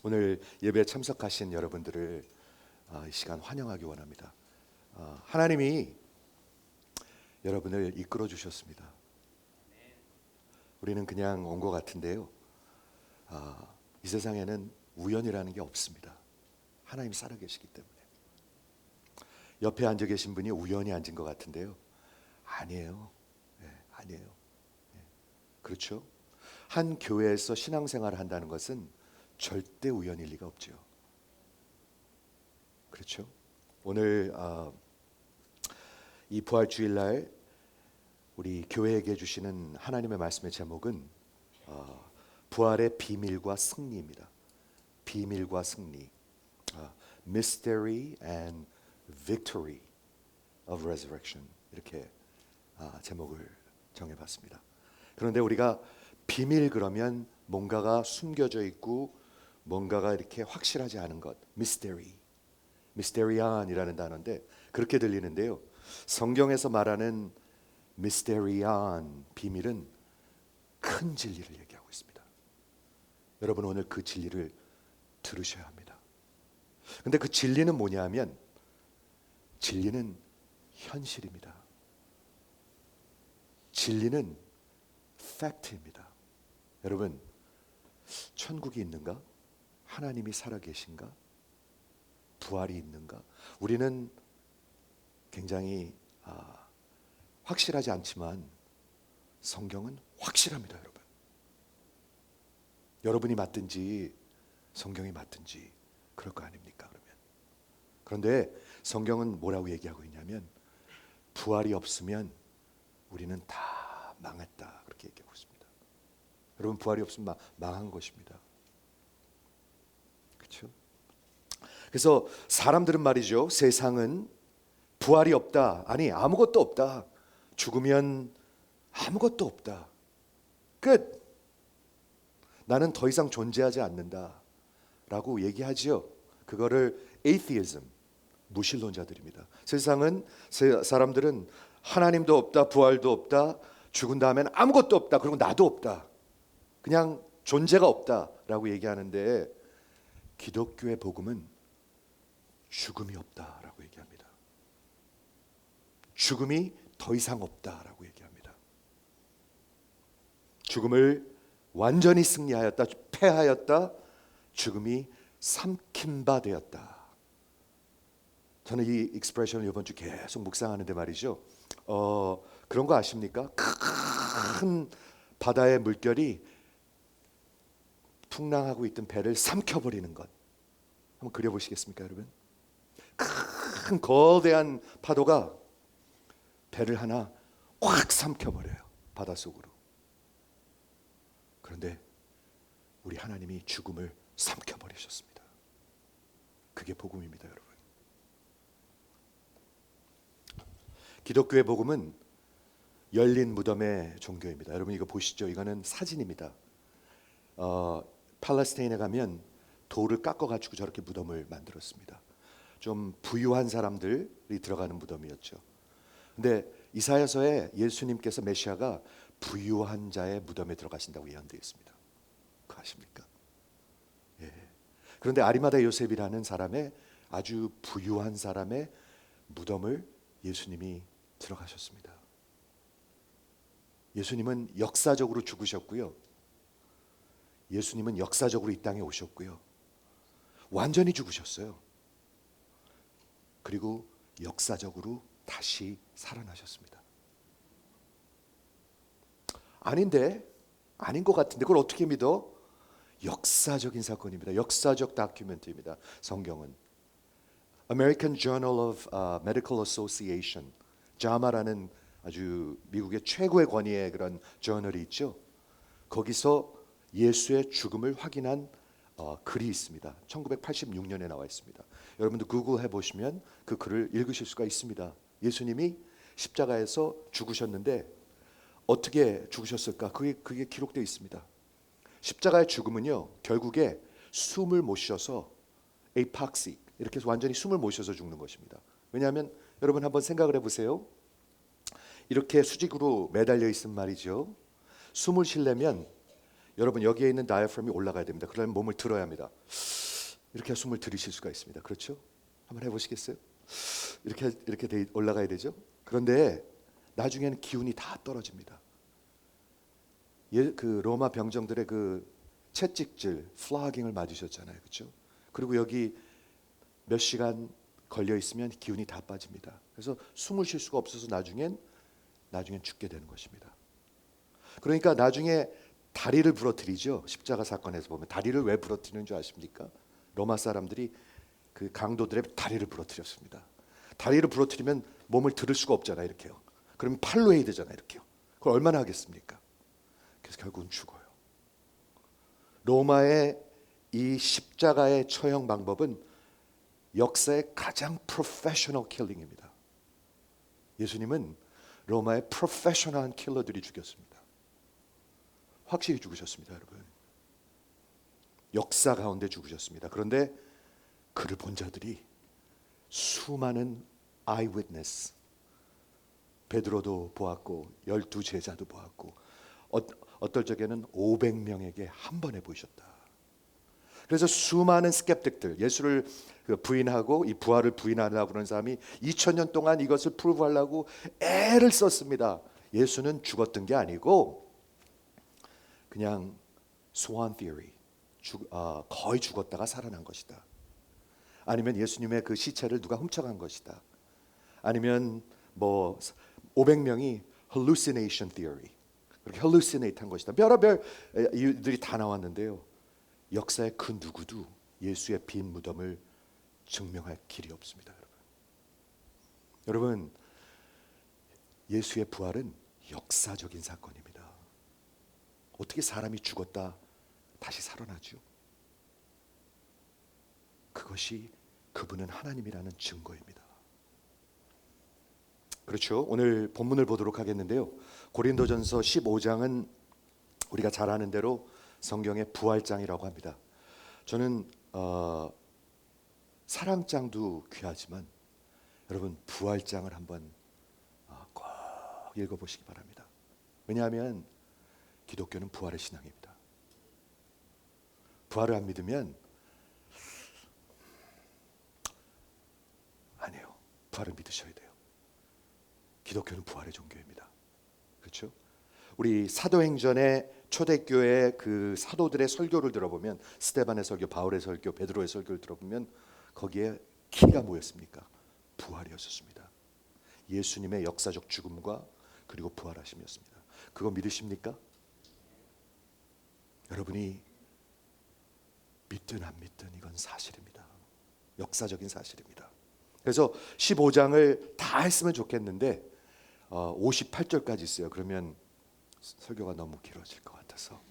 오늘 예배에 참석하신 여러분들을 이 시간 환영하기 원합니다. 하나님이 여러분을 이끌어 주셨습니다. 우리는 그냥 온 것 같은데요. 이 세상에는 우연이라는 게 없습니다. 하나님이 살아계시기 때문에. 옆에 앉아 계신 분이 우연히 앉은 것 같은데요. 아니에요. 아니에요. 그렇죠? 한 교회에서 신앙생활을 한다는 것은 절대 우연일 리가 없죠. 그렇죠? 오늘 이 부활주일날 우리 교회에게 주시는 하나님의 말씀의 제목은 부활의 비밀과 승리입니다. 비밀과 승리, Mystery and Victory of Resurrection, 이렇게 제목을 정해봤습니다. 그런데 우리가 비밀 그러면 뭔가가 숨겨져 있고 뭔가가 이렇게 확실하지 않은 것, Mystery, Mysterian이라는 단어인데 그렇게 들리는데요. 성경에서 말하는 Mysterian, 비밀은 큰 진리를 얘기하고 있습니다. 여러분 오늘 그 진리를 들으셔야 합니다. 근데 그 진리는 뭐냐면 진리는 현실입니다. 진리는 팩트입니다. 여러분, 천국이 있는가? 하나님이 살아계신가? 부활이 있는가? 우리는 굉장히 확실하지 않지만 성경은 확실합니다, 여러분. 여러분이 맞든지 성경이 맞든지 그럴 거 아닙니까, 그러면? 그런데 성경은 뭐라고 얘기하고 있냐면 부활이 없으면 우리는 다 망했다, 그렇게 얘기하고 있습니다. 여러분, 부활이 없으면 망한 것입니다. 그렇죠? 그래서 사람들은 말이죠, 세상은 부활이 없다, 아니 아무것도 없다, 죽으면 아무것도 없다, 끝, 나는 더 이상 존재하지 않는다 라고 얘기하지요. 그거를 atheism, 무신론자들입니다. 세상은, 사람들은 하나님도 없다, 부활도 없다, 죽은 다음에는 아무것도 없다, 그리고 나도 없다, 그냥 존재가 없다 라고 얘기하는데 기독교의 복음은 죽음이 없다라고 얘기합니다. 죽음이 더 이상 없다라고 얘기합니다. 죽음을 완전히 승리하였다, 패하였다, 죽음이 삼킨 바 되었다. 저는 이 익스프레션을 이번 주 계속 묵상하는데 말이죠. 그런 거 아십니까? 큰 바다의 물결이 풍랑하고 있던 배를 삼켜버리는 것. 한번 그려보시겠습니까, 여러분? 큰 거대한 파도가 배를 하나 확 삼켜버려요, 바닷속으로. 그런데 우리 하나님이 죽음을 삼켜버리셨습니다. 그게 복음입니다, 여러분. 기독교의 복음은 열린 무덤의 종교입니다. 여러분 이거 보시죠. 이거는 사진입니다. 팔레스타인에 가면 돌을 깎아가지고 저렇게 무덤을 만들었습니다. 좀 부유한 사람들이 들어가는 무덤이었죠. 근데 이사야서에 예수님께서 메시아가 부유한 자의 무덤에 들어가신다고 예언되어 있습니다. 그거 아십니까? 예. 그런데 아리마다 요셉이라는 사람의, 아주 부유한 사람의 무덤을 예수님이 들어가셨습니다. 예수님은 역사적으로 죽으셨고요. 예수님은 역사적으로 이 땅에 오셨고요. 완전히 죽으셨어요. 그리고 역사적으로 다시 살아나셨습니다. 아닌 것 같은데 그걸 어떻게 믿어? 역사적인 사건입니다. 역사적 다큐멘터리입니다. 성경은 American Journal of Medical Association, JAMA라는 아주 미국의 최고의 권위의 그런 저널이 있죠. 거기서 예수의 죽음을 확인한 글이 있습니다. 1986년에 나와 있습니다. 여러분도 구글 해보시면 그 글을 읽으실 수가 있습니다. 예수님이 십자가에서 죽으셨는데 어떻게 죽으셨을까? 그게 기록되어 있습니다. 십자가의 죽음은요, 결국에 숨을 못 쉬어서 에이팍시, 이렇게 해서 완전히 숨을 못 쉬어서 죽는 것입니다. 왜냐하면 여러분 한번 생각을 해보세요. 이렇게 수직으로 매달려 있으면 말이죠, 숨을 쉬려면 여러분 여기에 있는 다이아프램이 올라가야 됩니다. 그러려면 몸을 들어야 합니다. 이렇게 숨을 들이쉴 수가 있습니다. 그렇죠? 한번 해보시겠어요? 이렇게 올라가야 되죠. 그런데 나중에는 기운이 다 떨어집니다. 그 로마 병정들의 그 채찍질, 플라깅을 맞으셨잖아요, 그렇죠? 그리고 여기 몇 시간 걸려 있으면 기운이 다 빠집니다. 그래서 숨을 쉴 수가 없어서 나중엔 죽게 되는 것입니다. 그러니까 나중에 다리를 부러뜨리죠. 십자가 사건에서 보면 다리를 왜 부러뜨리는 줄 아십니까? 로마 사람들이 그 강도들의 다리를 부러뜨렸습니다. 다리를 부러뜨리면 몸을 들을 수가 없잖아요, 이렇게요. 그러면 팔로 해야 되잖아요, 이렇게요. 그걸 얼마나 하겠습니까? 그래서 결국은 죽어요. 로마의 이 십자가의 처형 방법은 역사의 가장 프로페셔널 킬링입니다. 예수님은 로마의 프로페셔널한 킬러들이 죽였습니다. 확실히 죽으셨습니다, 여러분. 역사 가운데 죽으셨습니다. 그런데 그를 본 자들이 수많은 아이위트니스, 베드로도 보았고 12제자도 보았고 어떨 적에는 500명에게 한 번에 보이셨다. 그래서 수많은 스캡틱들, 예수를 부인하고 이 부활을 부인하려고 하는 사람이 2000년 동안 이것을 프루브하려고 애를 썼습니다. 예수는 죽었던 게 아니고 그냥 소환 티어리, 거의 죽었다가 살아난 것이다. 아니면 예수님의 그 시체를 누가 훔쳐간 것이다. 아니면 뭐 500명이 hallucination theory, 그렇게 hallucinate 한 것이다. 별의별 이유들이 다 나왔는데요. 역사의 그 누구도 예수의 빈 무덤을 증명할 길이 없습니다, 여러분. 여러분, 예수의 부활은 역사적인 사건입니다. 어떻게 사람이 죽었다 다시 살아나죠? 그것이 그분은 하나님이라는 증거입니다. 그렇죠. 오늘 본문을 보도록 하겠는데요. 고린도전서 15장은 우리가 잘 아는 대로 성경의 부활장이라고 합니다. 저는 사랑장도 귀하지만 여러분 부활장을 한번 꼭 읽어보시기 바랍니다. 왜냐하면 기독교는 부활의 신앙입니다. 부활을 안 믿으면 아니에요. 부활을 믿으셔야 돼요. 기독교는 부활의 종교입니다. 그렇죠? 우리 사도행전의 초대교회 그 사도들의 설교를 들어보면 스데반의 설교, 바울의 설교, 베드로의 설교를 들어보면 거기에 키가 뭐였습니까? 부활이었습니다. 예수님의 역사적 죽음과 그리고 부활하심이었습니다. 그거 믿으십니까? 여러분이 믿든 안 믿든 이건 사실입니다. 역사적인 사실입니다. 그래서 15장을 다 했으면 좋겠는데 58절까지 있어요. 그러면 설교가 너무 길어질 것 같아서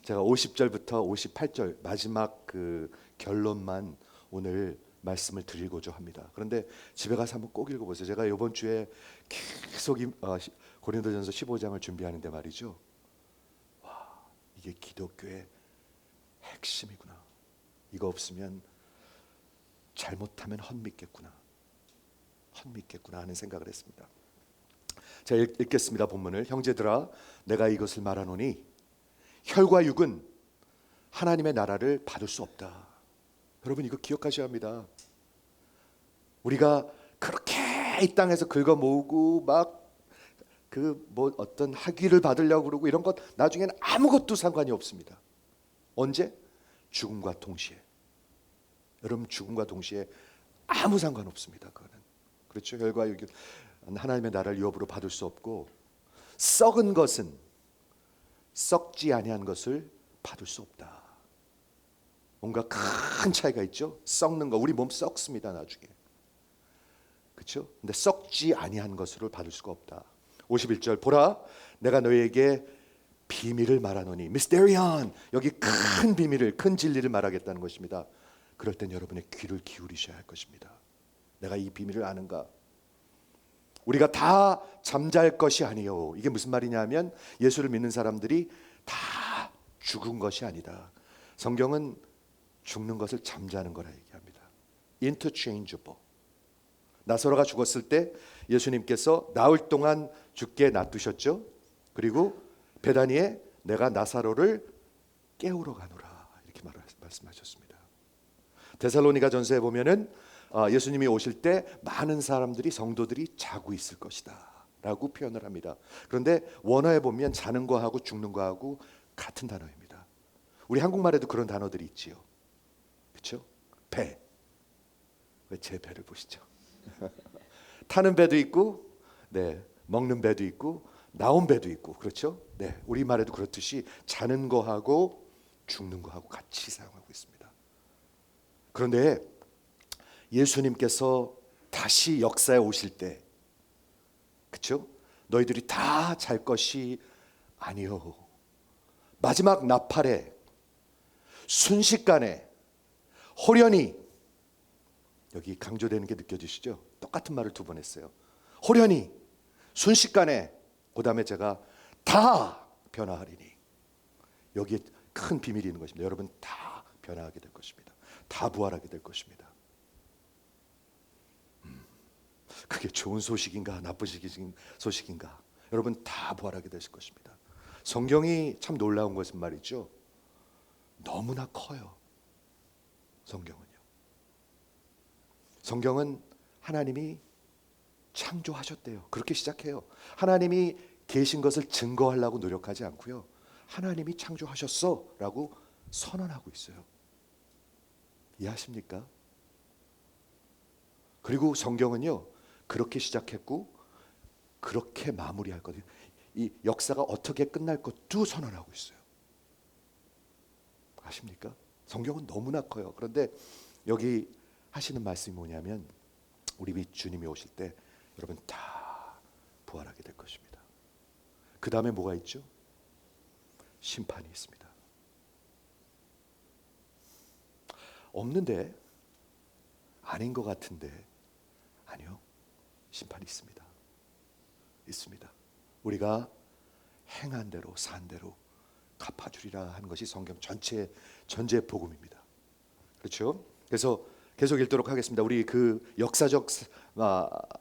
제가 50절부터 58절 마지막 그 결론만 오늘 말씀을 드리고자 합니다. 그런데 집에 가서 한번 꼭 읽어보세요. 제가 이번 주에 계속 고린도전서 15장을 준비하는데 말이죠. 와, 이게 기독교의 핵심이구나. 이거 없으면 잘못하면 헛믿겠구나 하는 생각을 했습니다. 제가 읽겠습니다. 본문을. 형제들아, 내가 이것을 말하노니 혈과 육은 하나님의 나라를 받을 수 없다. 여러분 이거 기억하셔야 합니다. 우리가 그렇게 이 땅에서 긁어 모으고 막 그 뭐 어떤 학위를 받으려고 그러고 이런 것 나중에는 아무것도 상관이 없습니다. 언제? 죽음과 동시에. 여러분 죽음과 동시에 아무 상관없습니다. 그거는. 그렇죠? 혈과 육은 하나님의 나라를 유업으로 받을 수 없고 썩은 것은 썩지 아니한 것을 받을 수 없다. 뭔가 큰 차이가 있죠. 썩는 거 우리 몸 썩습니다 나중에. 그렇죠? 근데 썩지 아니한 것을 받을 수가 없다. 51절 보라 내가 너희에게 비밀을 말하노니 미스테리온 여기 큰 비밀을 큰 진리를 말하겠다는 것입니다. 그럴 땐 여러분의 귀를 기울이셔야 할 것입니다. 내가 이 비밀을 아는가? 우리가 다 잠잘 것이 아니요. 이게 무슨 말이냐면 예수를 믿는 사람들이 다 죽은 것이 아니다. 성경은 죽는 것을 잠자는 거라 얘기합니다. Interchangeable. 나사로가 죽었을 때 예수님께서 나흘 동안 죽게 놔두셨죠. 그리고 베다니에 내가 나사로를 깨우러 가노라 이렇게 말씀하셨습니다. 데살로니가 전서에 보면은 예수님이 오실 때 많은 사람들이 성도들이 자고 있을 것이다 라고 표현을 합니다. 그런데 원어에 보면 자는 거하고 죽는 거하고 같은 단어입니다. 우리 한국말에도 그런 단어들이 있지요. 그렇죠? 배. 왜 제 배를 보시죠? 타는 배도 있고, 네, 먹는 배도 있고, 나온 배도 있고, 그렇죠? 네, 우리 말에도 그렇듯이 자는 거하고 죽는 거하고 같이 사용하고 있습니다. 그런데 예수님께서 다시 역사에 오실 때, 그렇죠? 너희들이 다 잘 것이 아니요. 마지막 나팔에 순식간에 호련히, 여기 강조되는 게 느껴지시죠? 똑같은 말을 두 번 했어요. 호련히, 순식간에, 그 다음에 제가 다 변화하리니. 여기에 큰 비밀이 있는 것입니다. 여러분 다 변화하게 될 것입니다. 다 부활하게 될 것입니다. 그게 좋은 소식인가 나쁜 소식인가? 여러분 다 부활하게 되실 것입니다. 성경이 참 놀라운 것은 말이죠, 너무나 커요. 성경은 하나님이 창조하셨대요. 그렇게 시작해요. 하나님이 계신 것을 증거하려고 노력하지 않고요, 하나님이 창조하셨어 라고 선언하고 있어요. 이해하십니까? 그리고 성경은요, 그렇게 시작했고 그렇게 마무리할 거예요. 이 역사가 어떻게 끝날 것도 선언하고 있어요. 아십니까? 성경은 너무나 커요. 그런데 여기 하시는 말씀이 뭐냐면, 우리 주님이 오실 때 여러분 다 부활하게 될 것입니다. 그 다음에 뭐가 있죠? 심판이 있습니다. 없는데, 아닌 것 같은데, 아니요, 심판이 있습니다. 있습니다. 우리가 행한 대로 산 대로 갚아주리라 하는 것이 성경 전체 복음입니다. 그렇죠? 그래서 계속 읽도록 하겠습니다. 우리 그 역사적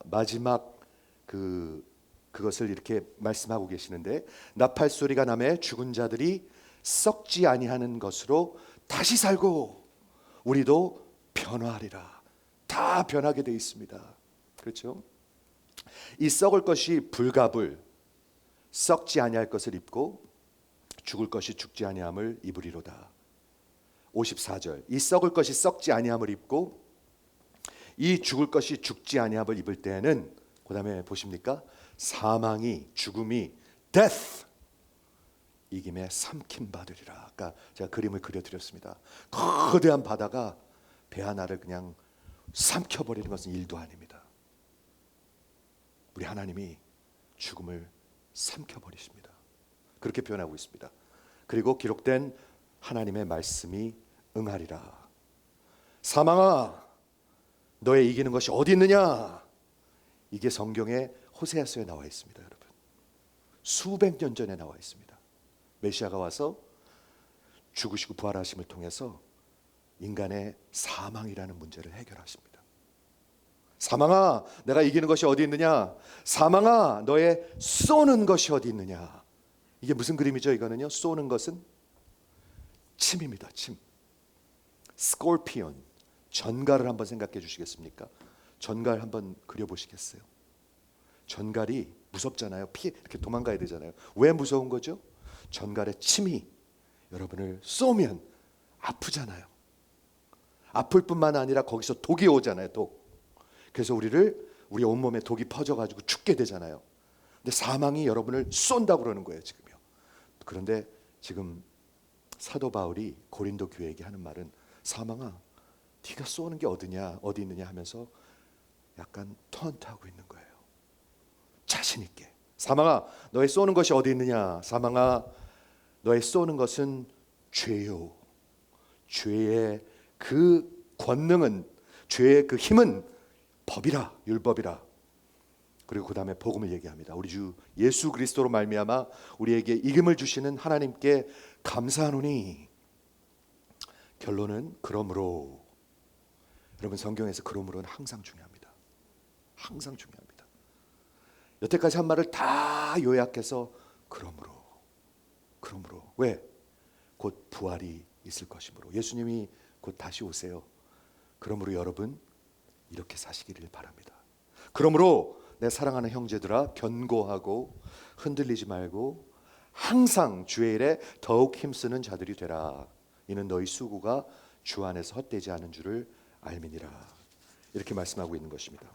마지막 그것을 이렇게 말씀하고 계시는데, 나팔 소리가 나매 죽은 자들이 썩지 아니하는 것으로 다시 살고 우리도 변화하리라. 다 변하게 돼 있습니다. 그렇죠? 이 썩을 것이 불갑을, 썩지 아니할 것을 입고 죽을 것이 죽지 아니함을 입으리로다. 54절, 이 썩을 것이 썩지 아니함을 입고 이 죽을 것이 죽지 아니함을 입을 때에는, 그 다음에 보십니까? 사망이, 죽음이, death, 이김에 삼킴 받으리라. 아까 제가 그림을 그려드렸습니다. 거대한 바다가 배 하나를 그냥 삼켜버리는 것은 일도 아닙니다. 우리 하나님이 죽음을 삼켜버리십니다. 그렇게 표현하고 있습니다. 그리고 기록된 하나님의 말씀이 응하리라. 사망아, 너의 이기는 것이 어디 있느냐? 이게 성경의 호세아서에 나와 있습니다. 여러분, 수백 년 전에 나와 있습니다. 메시아가 와서 죽으시고 부활하심을 통해서 인간의 사망이라는 문제를 해결하십니다. 사망아, 내가 이기는 것이 어디 있느냐? 사망아, 너의 쏘는 것이 어디 있느냐? 이게 무슨 그림이죠? 이거는요, 쏘는 것은 침입니다. 침. 스콜피온, 전갈을 한번 생각해 주시겠습니까? 전갈 한번 그려보시겠어요? 전갈이 무섭잖아요. 이렇게 도망가야 되잖아요. 왜 무서운 거죠? 전갈의 침이 여러분을 쏘면 아프잖아요. 아플 뿐만 아니라 거기서 독이 오잖아요. 독. 그래서 우리 온몸에 독이 퍼져가지고 죽게 되잖아요. 근데 사망이 여러분을 쏜다고 그러는 거예요, 지금요. 그런데 지금 사도 바울이 고린도 교회에게 하는 말은, 사망아, 네가 쏘는 게 어디 있느냐 하면서 약간 턴트하고 있는 거예요. 자신 있게. 사망아, 너의 쏘는 것이 어디 있느냐? 사망아, 너의 쏘는 것은 죄요. 죄의 그 권능은, 죄의 그 힘은 법이라, 율법이라. 그리고 그 다음에 복음을 얘기합니다. 우리 주 예수 그리스도로 말미암아 우리에게 이김을 주시는 하나님께 감사하노니. 결론은 그러므로. 여러분, 성경에서 그러므로는 항상 중요합니다. 항상 중요합니다. 여태까지 한 말을 다 요약해서 그러므로 그러므로 왜? 곧 부활이 있을 것이므로. 예수님이 곧 다시 오세요. 그러므로 여러분 이렇게 사시기를 바랍니다. 그러므로 내 사랑하는 형제들아, 견고하고 흔들리지 말고 항상 주의 일에 더욱 힘쓰는 자들이 되라. 이는 너희 수고가 주 안에서 헛되지 않은 줄을 알미니라. 이렇게 말씀하고 있는 것입니다.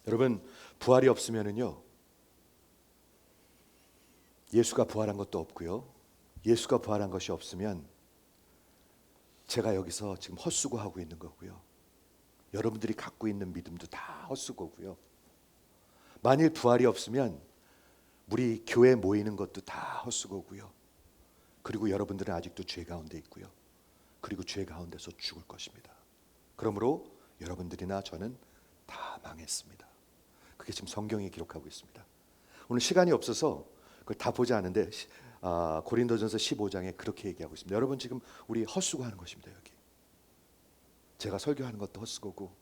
여러분, 부활이 없으면은요, 예수가 부활한 것도 없고요, 예수가 부활한 것이 없으면 제가 여기서 지금 헛수고하고 있는 거고요, 여러분들이 갖고 있는 믿음도 다 헛수고고요, 만일 부활이 없으면 우리 교회 모이는 것도 다 헛수고고요, 그리고 여러분들은 아직도 죄 가운데 있고요, 그리고 죄 가운데서 죽을 것입니다. 그러므로 여러분들이나 저는 다 망했습니다. 그게 지금 성경에 기록하고 있습니다. 오늘 시간이 없어서 그걸 다 보지 않는데 고린도전서 15장에 그렇게 얘기하고 있습니다. 여러분 지금 우리 헛수고하는 것입니다. 여기 제가 설교하는 것도 헛수고고,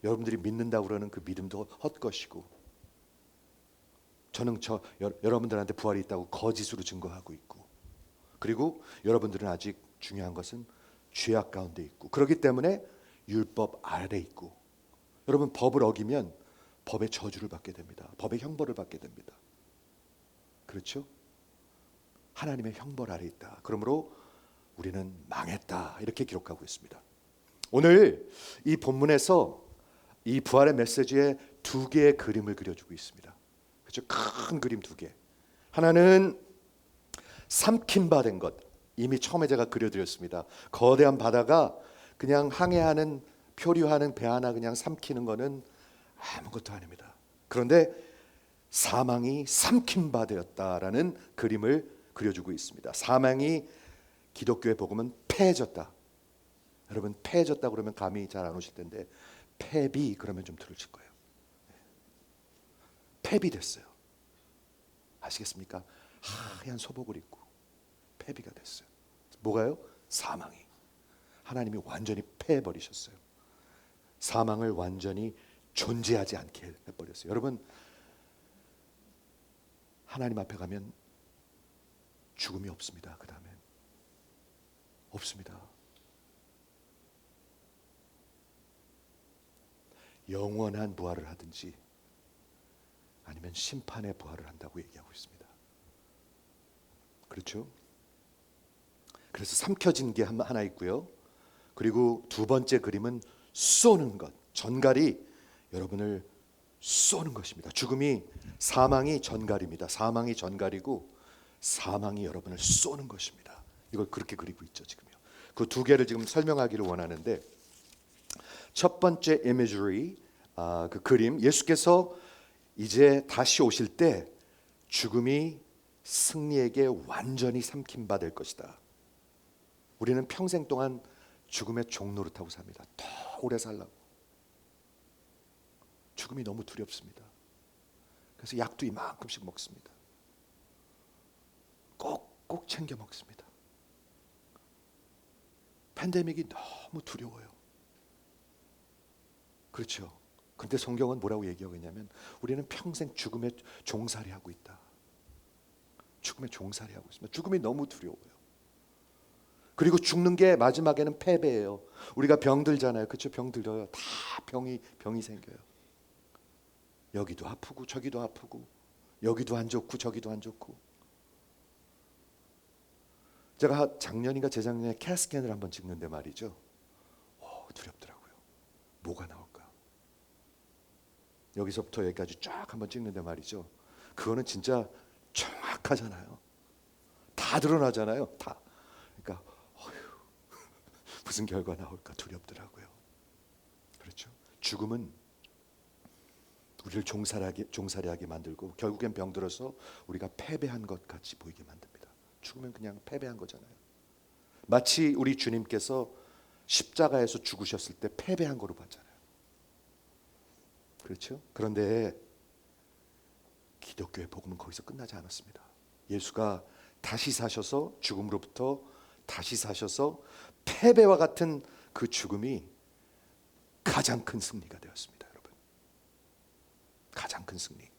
여러분들이 믿는다고 그러는 그 믿음도 헛것이고, 저는 여러분들한테 부활이 있다고 거짓으로 증거하고 있고, 그리고 여러분들은 아직 중요한 것은 죄악 가운데 있고, 그렇기 때문에 율법 아래 있고, 여러분 법을 어기면 법의 저주를 받게 됩니다. 법의 형벌을 받게 됩니다. 그렇죠? 하나님의 형벌 아래 있다. 그러므로 우리는 망했다. 이렇게 기록하고 있습니다. 오늘 이 본문에서 이 부활의 메시지에 두 개의 그림을 그려주고 있습니다. 그렇죠? 큰 그림 두 개. 하나는 삼킨 바 된 것. 이미 처음에 제가 그려드렸습니다. 거대한 바다가 그냥 항해하는, 표류하는 배 하나 그냥 삼키는 거는 아무것도 아닙니다. 그런데 사망이 삼킨 바 되었다라는 그림을 그려주고 있습니다. 사망이 기독교의 복음은 패해졌다. 여러분 패해졌다 그러면 감이 잘 안 오실 텐데, 패비 그러면 좀 들으실 거예요. 패비됐어요. 아시겠습니까? 하얀 소복을 입고 패비가 됐어요. 뭐가요? 사망이. 하나님이 완전히 패해버리셨어요. 사망을 완전히 존재하지 않게 해버렸어요. 여러분 하나님 앞에 가면 죽음이 없습니다. 그 다음엔 없습니다. 영원한 부활을 하든지 아니면 심판의 부활을 한다고 얘기하고 있습니다. 그렇죠? 그래서 삼켜진 게 하나 있고요, 그리고 두 번째 그림은 쏘는 것. 전갈이 여러분을 쏘는 것입니다. 죽음이, 사망이 전갈입니다. 사망이 전갈이고 사망이 여러분을 쏘는 것입니다. 이걸 그렇게 그리고 있죠. 지금요. 그 두 개를 지금 설명하기를 원하는데, 첫 번째 imagery, 그 그림, 예수께서 이제 다시 오실 때 죽음이 승리에게 완전히 삼킨 바 될 것이다. 우리는 평생 동안 죽음의 종노릇하고 삽니다. 더 오래 살라고. 죽음이 너무 두렵습니다. 그래서 약도 이만큼씩 먹습니다. 꼭꼭 챙겨 먹습니다. 팬데믹이 너무 두려워요. 그렇죠? 근데 성경은 뭐라고 얘기하고 있냐면, 우리는 평생 죽음의 종살이 하고 있다. 죽음의 종살이 하고 있습니다. 죽음이 너무 두려워요. 그리고 죽는 게 마지막에는 패배예요. 우리가 병들잖아요. 그렇죠? 병들어요. 다 병이 생겨요. 여기도 아프고 저기도 아프고, 여기도 안 좋고 저기도 안 좋고. 제가 작년인가 재작년에 캐스캔을 한번 찍는데 말이죠, 두렵더라고요. 뭐가 나올까? 여기서부터 여기까지 쫙 한번 찍는데 말이죠, 그거는 진짜 정확하잖아요. 다 드러나잖아요. 다. 그러니까 무슨 결과 나올까 두렵더라고요. 그렇죠? 죽음은 우리를 종살이하게 만들고 결국엔 병들어서 우리가 패배한 것 같이 보이게 만듭니다. 죽으면 그냥 패배한 거잖아요. 마치 우리 주님께서 십자가에서 죽으셨을 때 패배한 거로 봤잖아요. 그렇죠? 그런데 기독교의 복음은 거기서 끝나지 않았습니다. 예수가 다시 사셔서, 죽음으로부터 다시 사셔서 패배와 같은 그 죽음이 가장 큰 승리가 되었습니다. 여러분, 가장 큰 승리,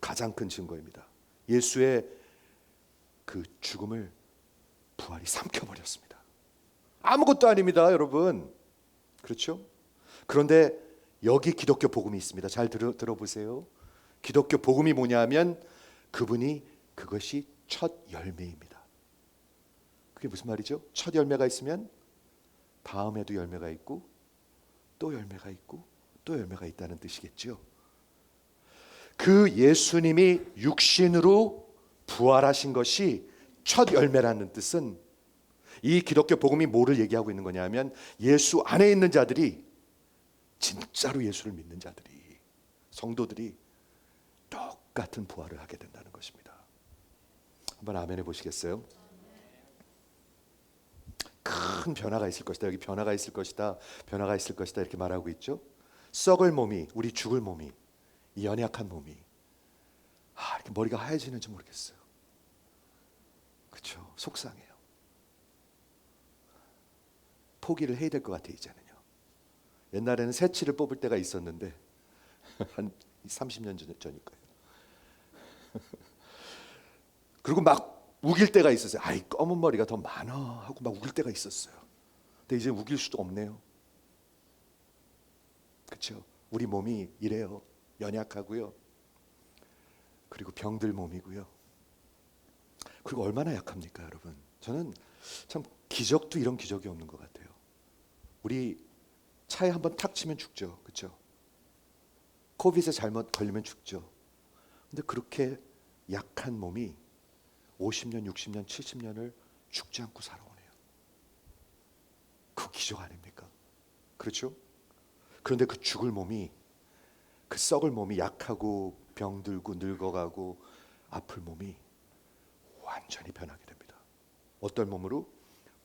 가장 큰 증거입니다. 예수의 그 죽음을 부활이 삼켜버렸습니다. 아무것도 아닙니다, 여러분. 그렇죠? 그런데 여기 기독교 복음이 있습니다. 잘 들어보세요. 기독교 복음이 뭐냐면 그분이 그것이 첫 열매입니다. 그게 무슨 말이죠? 첫 열매가 있으면 다음에도 열매가 있고 또 열매가 있고 또 열매가 있다는 뜻이겠죠. 그 예수님이 육신으로 부활하신 것이 첫 열매라는 뜻은 이 기독교 복음이 뭐를 얘기하고 있는 거냐면 예수 안에 있는 자들이 진짜로 예수를 믿는 자들이 성도들이 똑같은 부활을 하게 된다는 것입니다. 한번 아멘 해보시겠어요? 큰 변화가 있을 것이다. 여기 변화가 있을 것이다. 변화가 있을 것이다. 이렇게 말하고 있죠. 썩을 몸이, 우리 죽을 몸이, 이 연약한 몸이 이렇게 머리가 하얘지는지 모르겠어요. 그렇죠? 속상해요. 포기를 해야 될 것 같아요. 이제는요. 옛날에는 새치를 뽑을 때가 있었는데 한 30년 전일 거예요. 그리고 막 우길 때가 있었어요. 아이 검은 머리가 더 많아 하고 막 우길 때가 있었어요. 근데 이제 우길 수도 없네요. 그렇죠? 우리 몸이 이래요. 연약하고요. 그리고 병들 몸이고요. 그리고 얼마나 약합니까, 여러분? 저는 참 기적도 이런 기적이 없는 것 같아요. 우리 차에 한번 탁 치면 죽죠. 그렇죠? 코비드에 잘못 걸리면 죽죠. 근데 그렇게 약한 몸이 50년, 60년, 70년을 죽지 않고 살아오네요. 그 기적 아닙니까? 그렇죠? 그런데 그 죽을 몸이, 그 썩을 몸이, 약하고 병들고 늙어가고 아플 몸이 완전히 변하게 됩니다. 어떤 몸으로?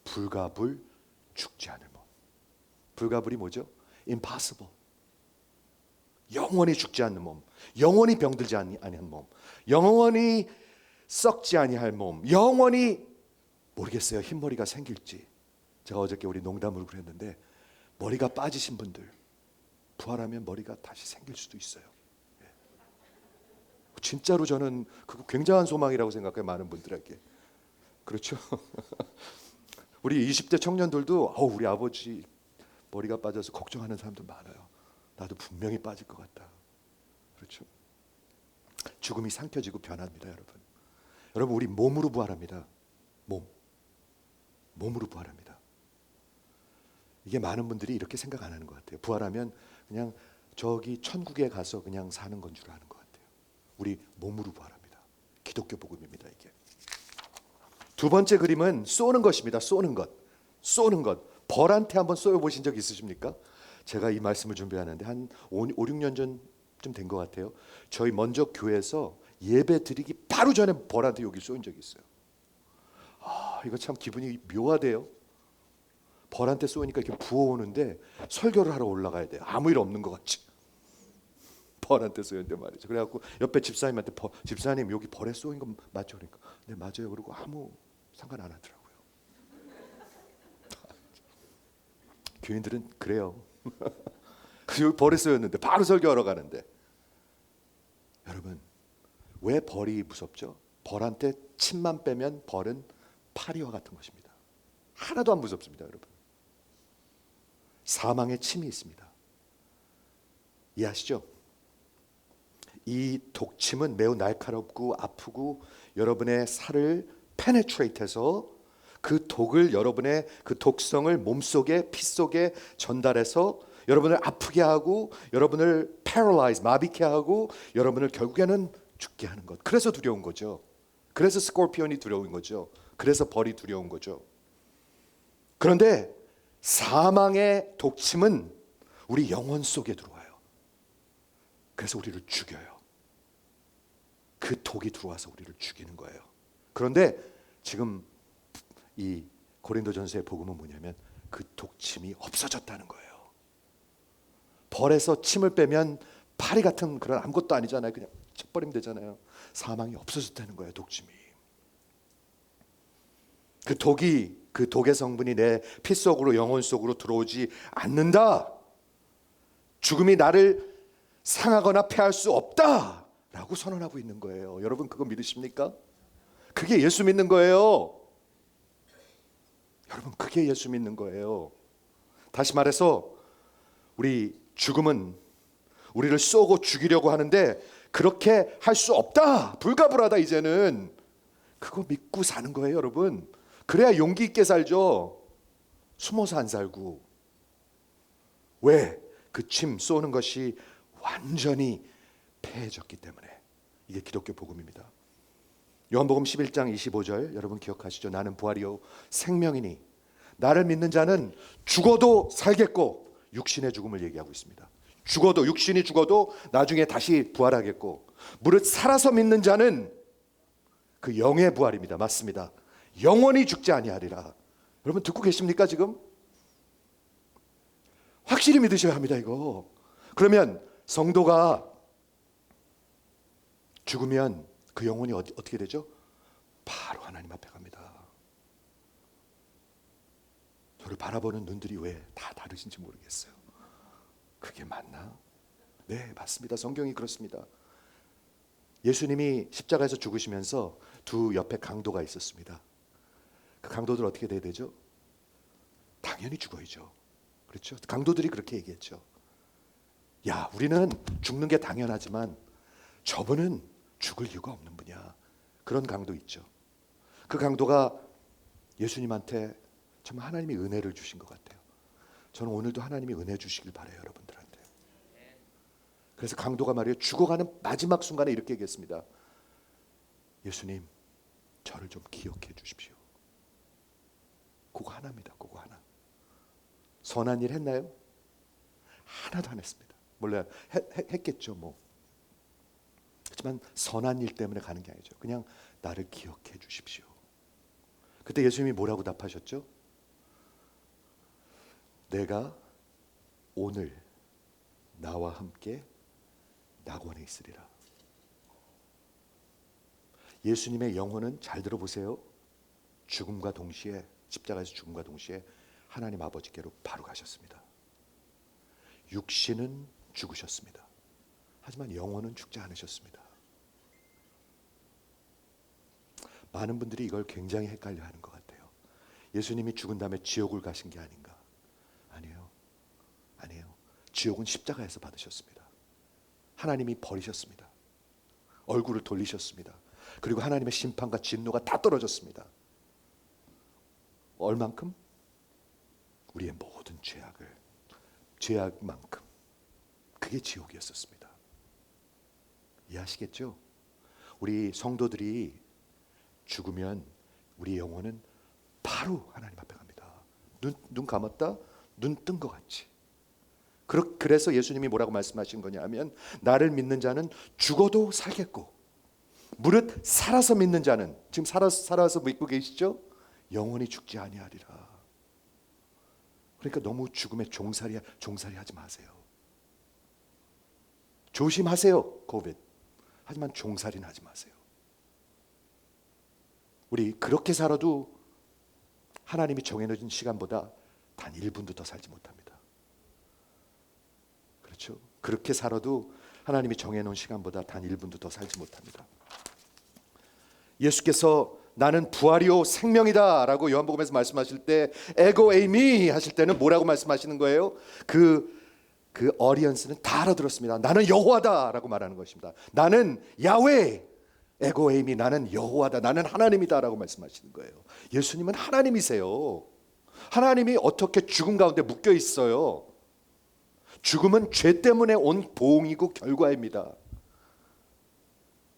불가불 죽지 않을 몸. 불가불이 뭐죠? Impossible. 영원히 죽지 않는 몸, 영원히 병들지 아니한 몸, 영원히 썩지 아니할 몸, 영원히 모르겠어요. 흰머리가 생길지. 제가 어저께 우리 농담으로 그랬는데 머리가 빠지신 분들 부활하면 머리가 다시 생길 수도 있어요. 진짜로 저는 그거 굉장한 소망이라고 생각해요. 많은 분들에게. 그렇죠? 우리 20대 청년들도 우리 아버지 머리가 빠져서 걱정하는 사람들 많아요. 나도 분명히 빠질 것 같다. 그렇죠? 죽음이 삼켜지고 변합니다, 여러분. 여러분, 우리 몸으로 부활합니다. 몸으로 부활합니다. 이게 많은 분들이 이렇게 생각 안 하는 것 같아요. 부활하면 그냥 저기 천국에 가서 그냥 사는 건 줄 아는 것 같아요. 우리 몸으로 부활합니다. 기독교 복음입니다, 이게. 두 번째 그림은 쏘는 것입니다. 쏘는 것. 벌한테 한번 쏘여보신 적 있으십니까? 제가 이 말씀을 준비하는데 한 5, 6년 전쯤 된 것 같아요. 저희 먼저 교회에서 예배 드리기 바로 전에 벌한테 여기 쏘인 적이 있어요. 이거 참 기분이 묘하대요. 벌한테 쏘니까 이렇게 부어오는데 설교를 하러 올라가야 돼요. 아무 일 없는 것 같이. 벌한테 쏘였는데 말이죠. 그래갖고 옆에 집사님한테 집사님 여기 벌에 쏘인 거 맞죠? 그러니까 네 맞아요. 그러고 아무 상관 안 하더라고요. 교인들은 그래요. 여기 벌에 쏘였는데 바로 설교하러 가는데. 여러분 왜 벌이 무섭죠? 벌한테 침만 빼면 벌은 파리와 같은 것입니다. 하나도 안 무섭습니다, 여러분. 사망의 침이 있습니다. 이해하시죠? 이 독침은 매우 날카롭고 아프고 여러분의 살을 penetrate해서 그 독을 여러분의 그 독성을 몸속에 피 속에 전달해서 여러분을 아프게 하고 여러분을 paralyze 마비케 하고 여러분을 결국에는 죽게 하는 것. 그래서 두려운 거죠. 그래서 스콜피온이 두려운 거죠. 그래서 벌이 두려운 거죠. 그런데 사망의 독침은 우리 영혼 속에 들어와요. 그래서 우리를 죽여요. 그 독이 들어와서 우리를 죽이는 거예요. 그런데 지금 이 고린도전서의 복음은 뭐냐면 그 독침이 없어졌다는 거예요. 벌에서 침을 빼면 파리 같은 그런 아무것도 아니잖아요. 그냥 쳐버리면 되잖아요. 사망이 없어졌다는 거예요. 독침이. 그 독의 성분이 내 피 속으로 영혼 속으로 들어오지 않는다. 죽음이 나를 상하거나 패할 수 없다라고 선언하고 있는 거예요. 여러분 그거 믿으십니까? 그게 예수 믿는 거예요. 여러분, 그게 예수 믿는 거예요. 다시 말해서 우리 죽음은 우리를 쏘고 죽이려고 하는데 그렇게 할 수 없다. 불가불하다. 이제는 그거 믿고 사는 거예요, 여러분. 그래야 용기 있게 살죠. 숨어서 안 살고. 왜? 그 침 쏘는 것이 완전히 패해졌기 때문에. 이게 기독교 복음입니다. 요한복음 11장 25절 여러분 기억하시죠? 나는 부활이요 생명이니 나를 믿는 자는 죽어도 살겠고, 육신의 죽음을 얘기하고 있습니다. 죽어도, 육신이 죽어도 나중에 다시 부활하겠고, 무릇 살아서 믿는 자는 그 영의 부활입니다. 맞습니다. 영원히 죽지 아니하리라. 여러분 듣고 계십니까 지금? 확실히 믿으셔야 합니다 이거. 그러면 성도가 죽으면 그 영혼이 어떻게 되죠? 바로 하나님 앞에 갑니다. 저를 바라보는 눈들이 왜 다 다르신지 모르겠어요. 그게 맞나? 네, 맞습니다. 성경이 그렇습니다. 예수님이 십자가에서 죽으시면서 두 옆에 강도가 있었습니다. 그 강도들 어떻게 돼야 되죠? 당연히 죽어야죠. 그렇죠? 강도들이 그렇게 얘기했죠. 야, 우리는 죽는 게 당연하지만 저분은 죽을 이유가 없는 분이야. 그런 강도 있죠. 그 강도가 예수님한테 정말 하나님이 은혜를 주신 것 같아요. 저는 오늘도 하나님이 은혜 주시길 바라요, 여러분들한테. 그래서 강도가 말이에요, 죽어가는 마지막 순간에 이렇게 얘기했습니다. 예수님, 저를 좀 기억해 주십시오. 그거 하나입니다. 그거 하나. 선한 일 했나요? 하나도 안 했습니다. 몰라요. 했겠죠 뭐. 하지만 선한 일 때문에 가는 게 아니죠. 그냥 나를 기억해 주십시오. 그때 예수님이 뭐라고 답하셨죠? 내가 오늘 나와 함께 낙원에 있으리라. 예수님의 영혼은, 잘 들어보세요, 죽음과 동시에, 십자가에서 죽음과 동시에 하나님 아버지께로 바로 가셨습니다. 육신은 죽으셨습니다. 하지만 영혼은 죽지 않으셨습니다. 많은 분들이 이걸 굉장히 헷갈려 하는 것 같아요. 예수님이 죽은 다음에 지옥을 가신 게 아닌가? 아니에요. 아니에요. 지옥은 십자가에서 받으셨습니다. 하나님이 버리셨습니다. 얼굴을 돌리셨습니다. 그리고 하나님의 심판과 진노가 다 떨어졌습니다. 얼만큼? 우리의 모든 죄악만큼. 그게 지옥이었었습니다. 이해하시겠죠? 우리 성도들이 죽으면 우리 영혼은 바로 하나님 앞에 갑니다. 눈 감았다? 눈 뜬 것 같이. 그래서 예수님이 뭐라고 말씀하신 거냐 하면, 나를 믿는 자는 죽어도 살겠고, 무릇 살아서 믿는 자는, 지금 살아서 믿고 계시죠? 영원히 죽지 아니하리라. 그러니까 너무 죽음에 종살이 하지 마세요. 조심하세요, 코비드. 하지만 종살이는 하지 마세요. 우리 그렇게 살아도 하나님이 정해놓은 시간보다 단 1분도 더 살지 못합니다. 그렇죠? 그렇게 살아도 하나님이 정해놓은 시간보다 단 1분도 더 살지 못합니다. 예수께서 나는 부활이요 생명이다 라고 요한복음에서 말씀하실 때, 에고 에이미 하실 때는 뭐라고 말씀하시는 거예요? 그 어리언스는 다 알아들었습니다. 나는 여호와다 라고 말하는 것입니다. 나는 야훼, 에고 에이미, 나는 여호와다, 나는 하나님이다 라고 말씀하시는 거예요. 예수님은 하나님이세요. 하나님이 어떻게 죽음 가운데 묶여 있어요? 죽음은 죄 때문에 온 보응이고 결과입니다.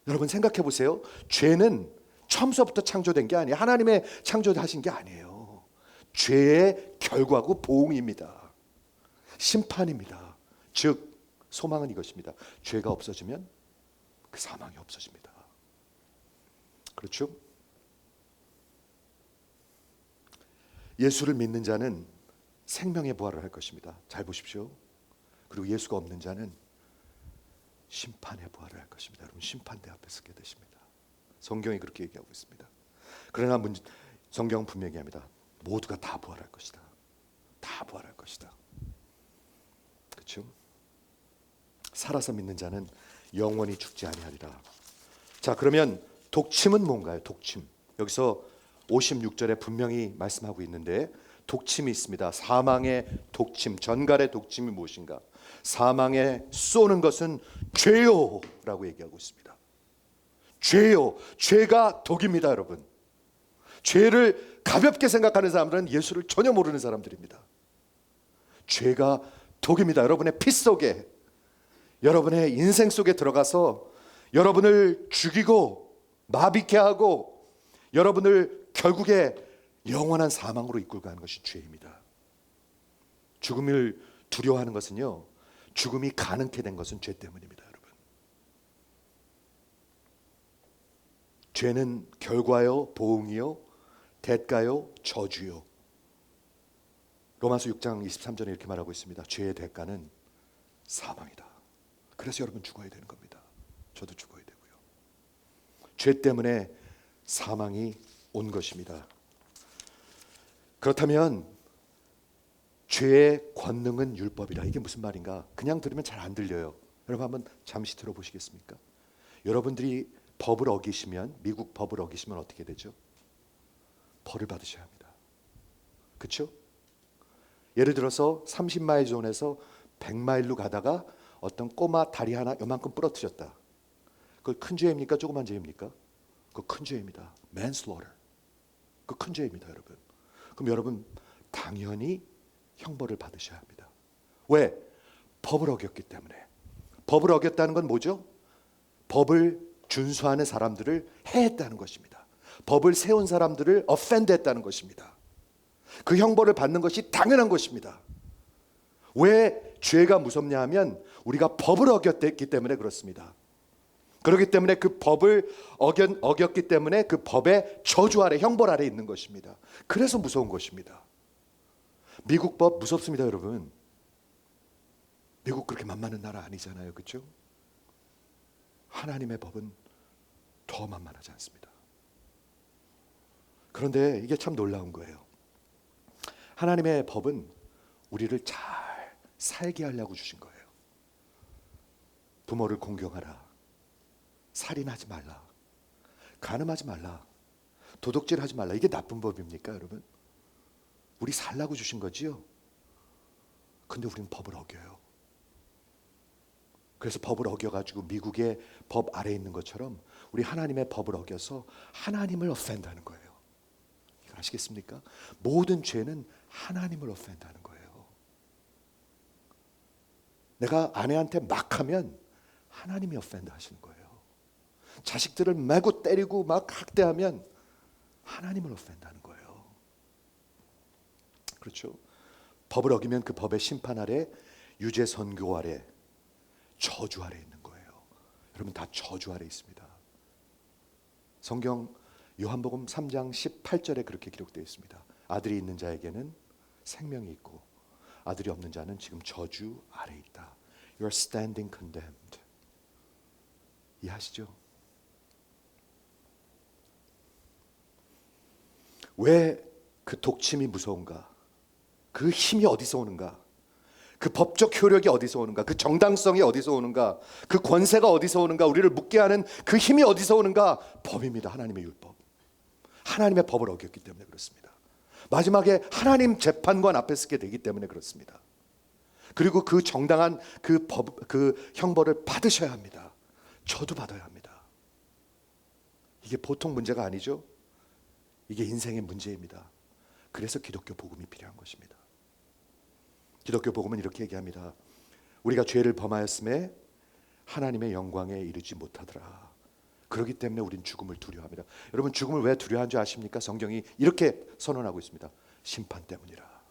여러분 생각해 보세요. 죄는 처음서부터 창조된 게 아니에요. 하나님의 창조하신 게 아니에요. 죄의 결과고 보응입니다. 심판입니다. 즉 소망은 이것입니다. 죄가 없어지면 그 사망이 없어집니다. 그렇죠? 예수를 믿는 자는 생명의 부활을 할 것입니다. 잘 보십시오. 그리고 예수가 없는 자는 심판의 부활을 할 것입니다. 여러분 심판대 앞에 서게 되십니다. 성경이 그렇게 얘기하고 있습니다. 그러나 성경은 분명히 합니다. 모두가 다 부활할 것이다. 다 부활할 것이다. 그렇죠? 살아서 믿는 자는 영원히 죽지 아니하리라. 자, 그러면 독침은 뭔가요? 독침. 여기서 56절에 분명히 말씀하고 있는데 독침이 있습니다. 사망의 독침, 전갈의 독침이 무엇인가? 사망에 쏘는 것은 죄요라고 얘기하고 있습니다. 죄요, 죄가 독입니다, 여러분. 죄를 가볍게 생각하는 사람들은 예수를 전혀 모르는 사람들입니다. 죄가 독입니다. 여러분의 피 속에, 여러분의 인생 속에 들어가서 여러분을 죽이고 마비케 하고 여러분을 결국에 영원한 사망으로 이끌고 가는 것이 죄입니다. 죽음을 두려워하는 것은요, 죽음이 가능케 된 것은 죄 때문입니다, 여러분. 죄는 결과요, 보응이요, 대가요, 저주요. 로마서 6장 23절에 이렇게 말하고 있습니다. 죄의 대가는 사망이다. 그래서 여러분 죽어야 되는 겁니다. 저도 죽어야 되고요. 죄 때문에 사망이 온 것입니다. 그렇다면 죄의 권능은 율법이다. 이게 무슨 말인가? 그냥 들으면 잘 안 들려요. 여러분 한번 잠시 들어보시겠습니까? 여러분들이 법을 어기시면, 미국 법을 어기시면 어떻게 되죠? 벌을 받으셔야 합니다. 그렇죠? 예를 들어서 30마일 존에서 100마일로 가다가 어떤 꼬마 다리 하나 요만큼 부러뜨렸다. 그걸 큰 죄입니까? 조그만 죄입니까? 그거 큰 죄입니다. manslaughter. 그 큰 죄입니다, 여러분. 그럼 여러분 당연히 형벌을 받으셔야 합니다. 왜? 법을 어겼기 때문에. 법을 어겼다는 건 뭐죠? 법을 준수하는 사람들을 해했다는 것입니다. 법을 세운 사람들을 offend 했다는 것입니다. 그 형벌을 받는 것이 당연한 것입니다. 왜 죄가 무섭냐 하면 우리가 법을 어겼기 때문에 그렇습니다. 그렇기 때문에 그 법을 어겼기 때문에 그 법의 저주 아래, 형벌 아래 있는 것입니다. 그래서 무서운 것입니다. 미국 법 무섭습니다, 여러분. 미국 그렇게 만만한 나라 아니잖아요, 그렇죠? 하나님의 법은 더 만만하지 않습니다. 그런데 이게 참 놀라운 거예요. 하나님의 법은 우리를 잘 살게 하려고 주신 거예요. 부모를 공경하라, 살인하지 말라, 간음하지 말라, 도둑질하지 말라. 이게 나쁜 법입니까, 여러분? 우리 살라고 주신 거지요. 근데 우리는 법을 어겨요. 그래서 법을 어겨가지고 미국의 법 아래에 있는 것처럼 우리 하나님의 법을 어겨서 하나님을 offend하는 거예요. 이거 아시겠습니까? 모든 죄는 하나님을 offend하는 거예요. 내가 아내한테 막 하면 하나님이 offend 하시는 거예요. 자식들을 매고 때리고 막 학대하면 하나님을 offend 하는 거예요. 그렇죠? 법을 어기면 그 법의 심판 아래, 유죄 선고 아래, 저주 아래 있는 거예요. 여러분 다 저주 아래 있습니다. 성경 요한복음 3장 18절에 그렇게 기록되어 있습니다. 아들이 있는 자에게는 생명이 있고 아들이 없는 자는 지금 저주 아래 있다. You are standing condemned. 이해하시죠? 왜 그 독침이 무서운가? 그 힘이 어디서 오는가? 그 법적 효력이 어디서 오는가? 그 정당성이 어디서 오는가? 그 권세가 어디서 오는가? 우리를 묶게 하는 그 힘이 어디서 오는가? 법입니다. 하나님의 율법. 하나님의 법을 어겼기 때문에 그렇습니다. 마지막에 하나님 재판관 앞에 서게 되기 때문에 그렇습니다. 그리고 그 정당한 그 법, 그 형벌을 받으셔야 합니다. 저도 받아야 합니다. 이게 보통 문제가 아니죠. 이게 인생의 문제입니다. 그래서 기독교 복음이 필요한 것입니다. 기독교 복음은 이렇게 얘기합니다. 우리가 죄를 범하였음에 하나님의 영광에 이르지 못하더라. 그렇기 때문에 우린 죽음을 두려워합니다. 여러분 죽음을 왜 두려워하는 줄 아십니까? 성경이 이렇게 선언하고 있습니다. 심판 때문이라.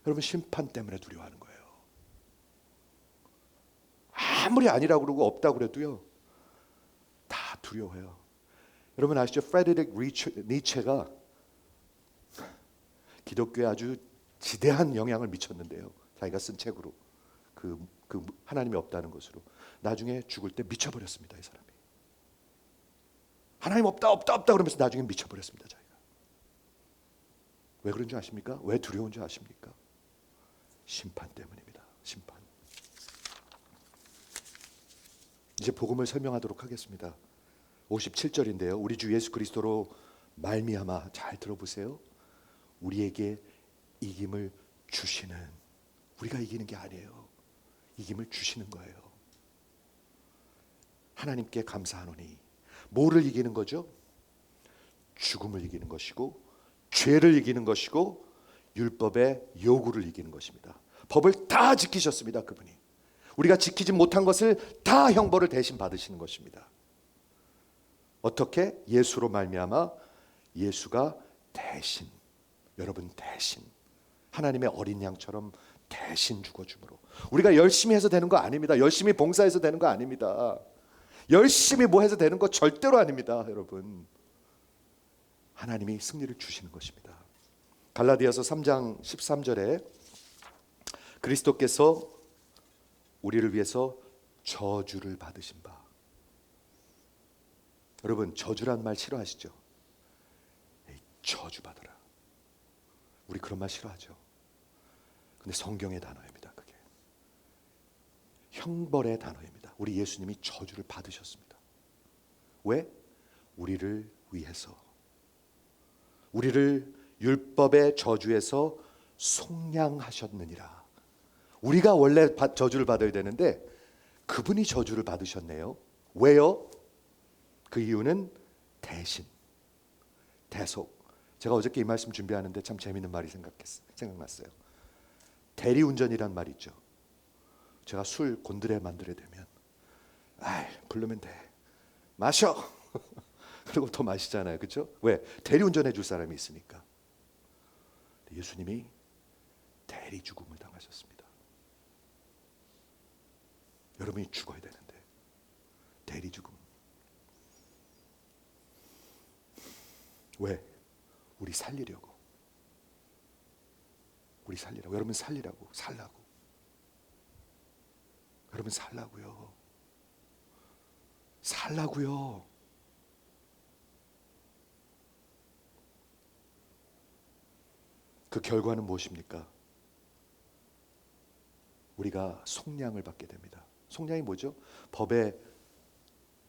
여러분 심판 때문에 두려워하는 거예요. 아무리 아니라고 그러고 없다고 그래도요. 다 두려워해요. 여러분 아시죠? 프레드릭 니체가 기독교에 아주 지대한 영향을 미쳤는데요. 자기가 쓴 책으로 그 하나님이 없다는 것으로 나중에 죽을 때 미쳐버렸습니다. 이 사람이 하나님 없다 그러면서 나중에 미쳐버렸습니다. 자기가 왜 그런 줄 아십니까? 왜 두려운 줄 아십니까? 심판 때문입니다. 심판. 이제 복음을 설명하도록 하겠습니다. 57절인데요. 우리 주 예수 그리스도로 말미암아, 잘 들어보세요. 우리에게 이김을 주시는, 우리가 이기는 게 아니에요. 이김을 주시는 거예요. 하나님께 감사하노니, 뭐를 이기는 거죠? 죽음을 이기는 것이고, 죄를 이기는 것이고, 율법의 요구를 이기는 것입니다. 법을 다 지키셨습니다. 그분이 우리가 지키지 못한 것을 다 형벌을 대신 받으시는 것입니다. 어떻게? 예수로 말미암아, 예수가 대신, 여러분 대신 하나님의 어린 양처럼 대신 죽어줌으로, 우리가 열심히 해서 되는 거 아닙니다. 열심히 봉사해서 되는 거 아닙니다. 열심히 뭐 해서 되는 거 절대로 아닙니다. 여러분, 하나님이 승리를 주시는 것입니다. 갈라디아서 3장 13절에 그리스도께서 우리를 위해서 저주를 받으신 바. 여러분, 저주란 말 싫어하시죠? 에이, 저주받아라. 우리 그런 말 싫어하죠. 근데 성경의 단어입니다. 그게 형벌의 단어입니다. 우리 예수님이 저주를 받으셨습니다. 왜? 우리를 위해서, 우리를 율법의 저주에서 속량하셨느니라. 우리가 원래 저주를 받아야 되는데 그분이 저주를 받으셨네요. 왜요? 그 이유는 대신, 대속. 제가 어저께 이 말씀 준비하는데 참 재밌는 말이 생각났어요. 대리운전이란 말 있죠. 제가 술 곤드레 만들게 되면, 아이, 부르면 돼, 마셔. 그리고 더 마시잖아요. 그렇죠? 왜? 대리운전해 줄 사람이 있으니까. 예수님이 대리 죽음을 당하셨습니다. 여러분이 죽어야 되는데 대리 죽음. 왜? 우리 살리려고. 우리 살리라고. 여러분 살리라고. 살라고. 여러분 살라고요. 살라고요. 그 결과는 무엇입니까? 우리가 속량을 받게 됩니다. 속량이 뭐죠? 법의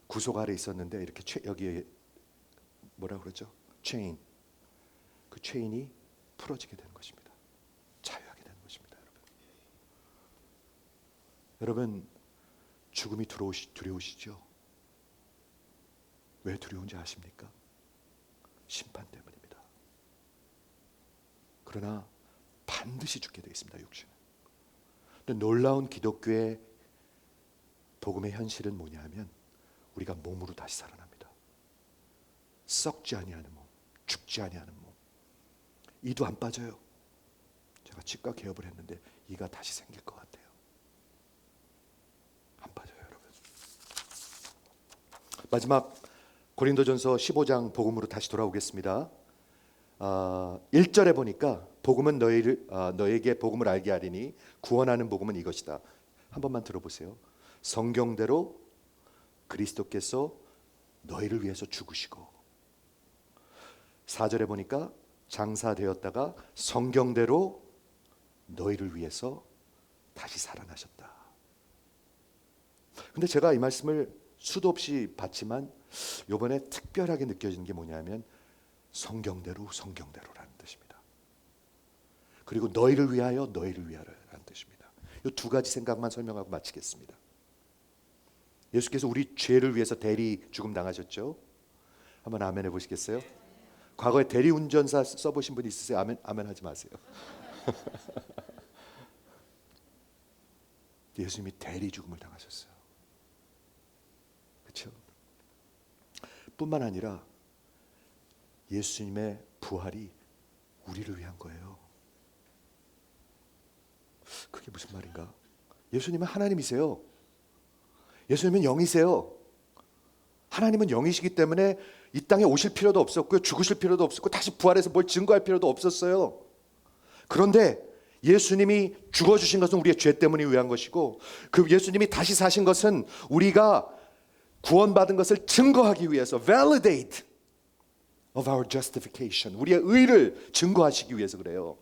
구속 아래 있었는데 이렇게 여기에 뭐라 그러죠? 체인. 그 체인이 풀어지게 되는 것입니다. 자유하게 되는 것입니다. 여러분, 죽음이 두려우시죠? 왜 두려운지 아십니까? 심판 때문입니다. 그러나 반드시 죽게 되어 있습니다. 육신은. 근데 놀라운 기독교의 복음의 현실은 뭐냐 하면 우리가 몸으로 다시 살아납니다. 썩지 아니하는 몸, 죽지 아니하는 몸. 이도 안 빠져요. 제가 치과 개업을 했는데 이가 다시 생길 것 같아요. 안 빠져요, 여러분. 마지막 고린도전서 15장 복음으로 다시 돌아오겠습니다. 1절에 보니까 복음은 너에게 복음을 알게 하리니 구원하는 복음은 이것이다. 한 번만 들어보세요. 성경대로 그리스도께서 너희를 위해서 죽으시고, 4절에 보니까 장사되었다가 성경대로 너희를 위해서 다시 살아나셨다. 근데 제가 이 말씀을 수도 없이 봤지만 이번에 특별하게 느껴지는 게 뭐냐면 성경대로라는 뜻입니다. 그리고 너희를 위하여라는 뜻입니다. 이 두 가지 생각만 설명하고 마치겠습니다. 예수께서 우리 죄를 위해서 대리 죽음 당하셨죠? 한번 아멘 해보시겠어요? 과거에 대리운전사 써보신 분 있으세요? 아멘 하지 마세요. 예수님이 대리 죽음을 당하셨어요. 그렇죠? 뿐만 아니라 예수님의 부활이 우리를 위한 거예요. 그게 무슨 말인가? 예수님은 하나님이세요. 예수님은 영이세요. 하나님은 영이시기 때문에 이 땅에 오실 필요도 없었고요, 죽으실 필요도 없었고, 다시 부활해서 뭘 증거할 필요도 없었어요. 그런데 예수님이 죽어주신 것은 우리의 죄 때문에 위한 것이고, 그 예수님이 다시 사신 것은 우리가 구원받은 것을 증거하기 위해서, validate of our justification, 우리의 의를 증거하시기 위해서 그래요.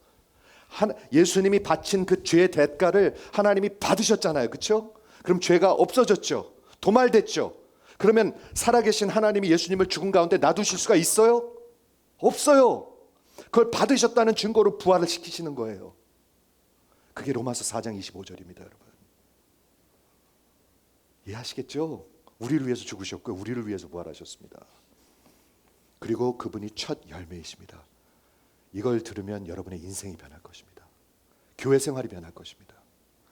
예수님이 바친 그 죄의 대가를 하나님이 받으셨잖아요. 그렇죠? 그럼 죄가 없어졌죠. 도말됐죠. 그러면 살아계신 하나님이 예수님을 죽은 가운데 놔두실 수가 있어요? 없어요. 그걸 받으셨다는 증거로 부활을 시키시는 거예요. 그게 로마서 4장 25절입니다, 여러분. 이해하시겠죠? 우리를 위해서 죽으셨고 우리를 위해서 부활하셨습니다. 그리고 그분이 첫 열매이십니다. 이걸 들으면 여러분의 인생이 변할 것입니다. 교회 생활이 변할 것입니다.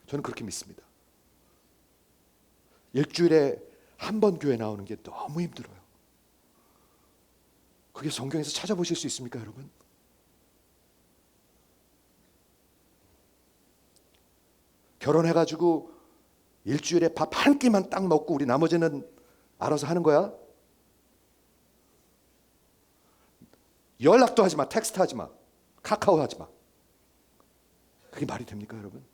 저는 그렇게 믿습니다. 일주일에 한 번 교회 나오는 게 너무 힘들어요. 그게 성경에서 찾아보실 수 있습니까, 여러분? 결혼해가지고 일주일에 밥 한 끼만 딱 먹고 우리 나머지는 알아서 하는 거야? 연락도 하지 마, 텍스트 하지 마, 카카오 하지 마. 그게 말이 됩니까, 여러분?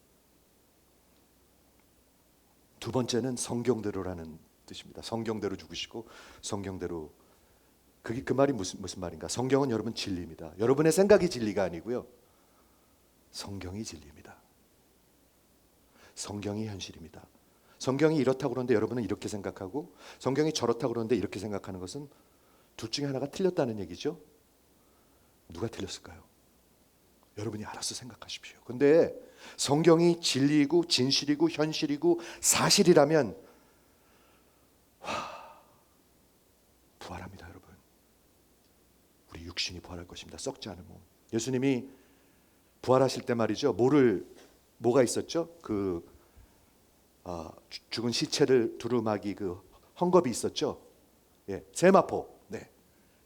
두 번째는 성경대로라는 뜻입니다. 성경대로 죽으시고 성경대로. 그게 그 말이 무슨 말인가? 성경은 여러분 진리입니다. 여러분의 생각이 진리가 아니고요, 성경이 진리입니다. 성경이 현실입니다. 성경이 이렇다고 그러는데 여러분은 이렇게 생각하고, 성경이 저렇다고 그러는데 이렇게 생각하는 것은 둘 중에 하나가 틀렸다는 얘기죠. 누가 틀렸을까요? 여러분이 알아서 생각하십시오. 근데 성경이 진리이고 진실이고 현실이고 사실이라면 부활합니다, 여러분. 우리 육신이 부활할 것입니다. 썩지 않은 몸. 예수님이 부활하실 때 말이죠, 뭐가 있었죠? 죽은 시체를 두루마기 그 헝겊이 있었죠. 예, 세마포. 네,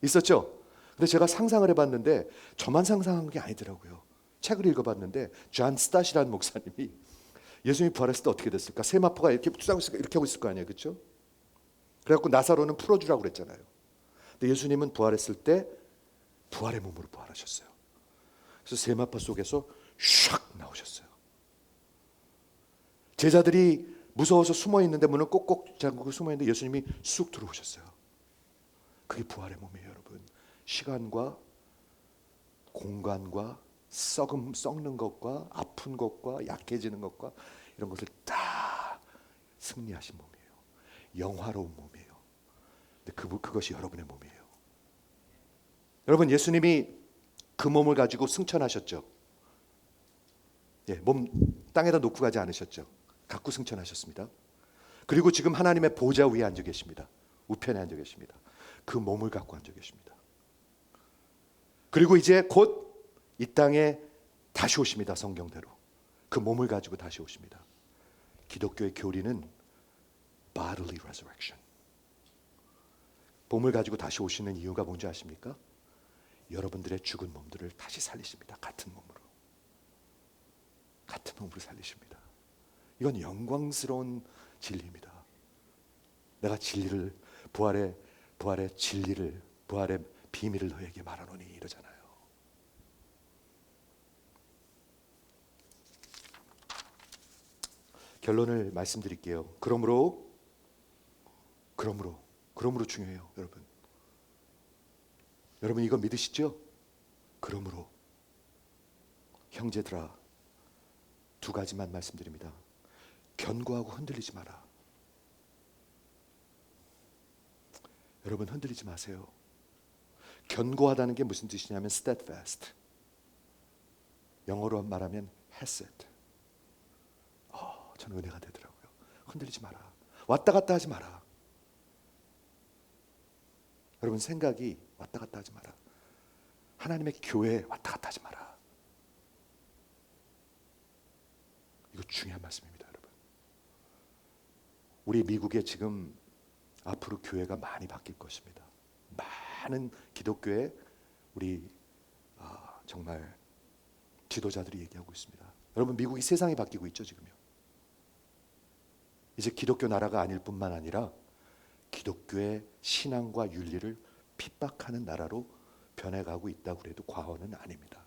있었죠. 근데 제가 상상을 해봤는데 저만 상상한 게 아니더라고요. 책을 읽어봤는데 존 스타시라는 목사님이 예수님이 부활했을 때 어떻게 됐을까? 세마포가 이렇게 투자하고 있을까? 이렇게 하고 있을 거 아니에요, 그렇죠? 그래갖고 나사로는 풀어주라고 그랬잖아요. 근데 예수님은 부활했을 때 부활의 몸으로 부활하셨어요. 그래서 세마포 속에서 샥 나오셨어요. 제자들이 무서워서 숨어 있는데 문을 꼭꼭 잠그고 숨어 있는데 예수님이 쑥 들어오셨어요. 그게 부활의 몸이에요, 여러분. 시간과 공간과 썩는 것과 아픈 것과 약해지는 것과 이런 것을 다 승리하신 몸이에요. 영화로운 몸이에요. 근데 그것이 여러분의 몸이에요. 여러분, 예수님이 그 몸을 가지고 승천하셨죠. 예, 몸 땅에다 놓고 가지 않으셨죠. 갖고 승천하셨습니다. 그리고 지금 하나님의 보좌 위에 앉아 계십니다. 우편에 앉아 계십니다. 그 몸을 갖고 앉아 계십니다. 그리고 이제 곧 이 땅에 다시 오십니다. 성경대로 그 몸을 가지고 다시 오십니다. 기독교의 교리는 bodily resurrection. 몸을 가지고 다시 오시는 이유가 뭔지 아십니까? 여러분들의 죽은 몸들을 다시 살리십니다. 같은 몸으로 살리십니다. 이건 영광스러운 진리입니다. 내가 진리를, 부활의 진리를, 부활의 비밀을 너에게 말하노니 이러잖아요. 결론을 말씀드릴게요. 그러므로 중요해요, 여러분. 여러분 이거 믿으시죠? 그러므로 형제들아, 두 가지만 말씀드립니다. 견고하고 흔들리지 마라. 여러분 흔들리지 마세요. 견고하다는 게 무슨 뜻이냐면 steadfast. 영어로 말하면 hesed. 저는 은혜가 되더라고요. 흔들리지 마라. 왔다 갔다 하지 마라. 여러분 생각이 왔다 갔다 하지 마라. 하나님의 교회에 왔다 갔다 하지 마라. 이거 중요한 말씀입니다, 여러분. 우리 미국에 지금 앞으로 교회가 많이 바뀔 것입니다. 많은 기독교에 우리 정말 지도자들이 얘기하고 있습니다. 여러분 미국이 세상이 바뀌고 있죠, 지금요. 이제 기독교 나라가 아닐 뿐만 아니라 기독교의 신앙과 윤리를 핍박하는 나라로 변해가고 있다고 해도 과언은 아닙니다.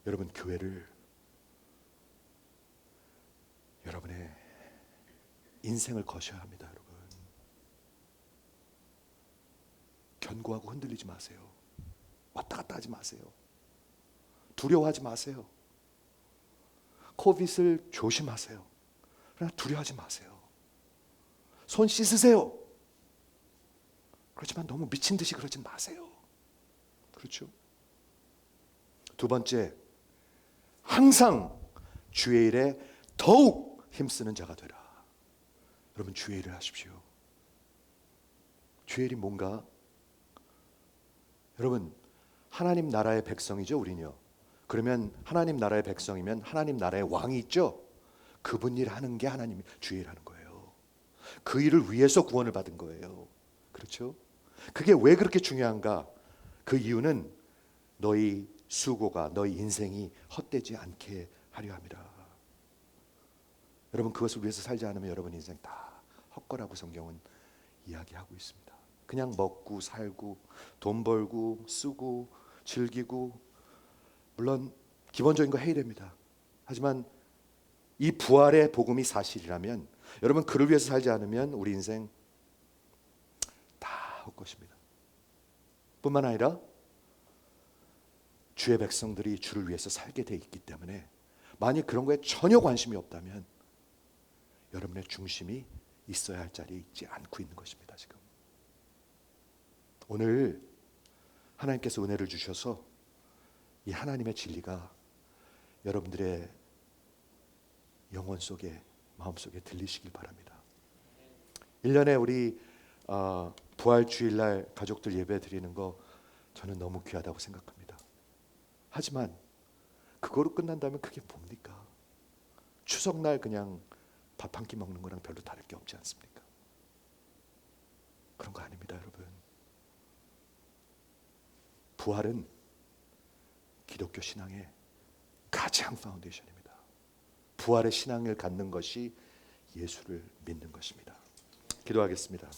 여러분 교회를 여러분의 인생을 거셔야 합니다, 여러분. 견고하고 흔들리지 마세요. 왔다 갔다 하지 마세요. 두려워하지 마세요. 코빗을 조심하세요. 그러나 두려워하지 마세요. 손 씻으세요. 그렇지만 너무 미친 듯이 그러지 마세요. 그렇죠? 두 번째, 항상 주의 일에 더욱 힘쓰는 자가 되라. 여러분, 주의 일을 하십시오. 주의 일이 뭔가? 여러분, 하나님 나라의 백성이죠, 우리는요. 그러면 하나님 나라의 백성이면 하나님 나라의 왕이 있죠. 그분 일 하는 게 하나님이 주의 일 하는 거예요. 그 일을 위해서 구원을 받은 거예요. 그렇죠? 그게 왜 그렇게 중요한가? 그 이유는 너희 수고가, 너희 인생이 헛되지 않게 하려 함이라. 여러분, 그것을 위해서 살지 않으면 여러분 인생 다 헛거라고 성경은 이야기하고 있습니다. 그냥 먹고 살고 돈 벌고 쓰고 즐기고, 물론 기본적인 거 해야 됩니다. 하지만 이 부활의 복음이 사실이라면 여러분, 그를 위해서 살지 않으면 우리 인생 다 헛것입니다. 뿐만 아니라 주의 백성들이 주를 위해서 살게 돼 있기 때문에 만약 그런 거에 전혀 관심이 없다면 여러분의 중심이 있어야 할 자리에 있지 않고 있는 것입니다. 지금 오늘 하나님께서 은혜를 주셔서 이 하나님의 진리가 여러분들의 영혼 속에, 마음 속에 들리시길 바랍니다. 1년에 우리 부활 주일날 가족들 예배 드리는 거 저는 너무 귀하다고 생각합니다. 하지만 그거로 끝난다면 그게 뭡니까? 추석날 그냥 밥 한 끼 먹는 거랑 별로 다를 게 없지 않습니까? 그런 거 아닙니다, 여러분. 부활은 기독교 신앙의 가장 파운데이션입니다. 부활의 신앙을 갖는 것이 예수를 믿는 것입니다. 기도하겠습니다.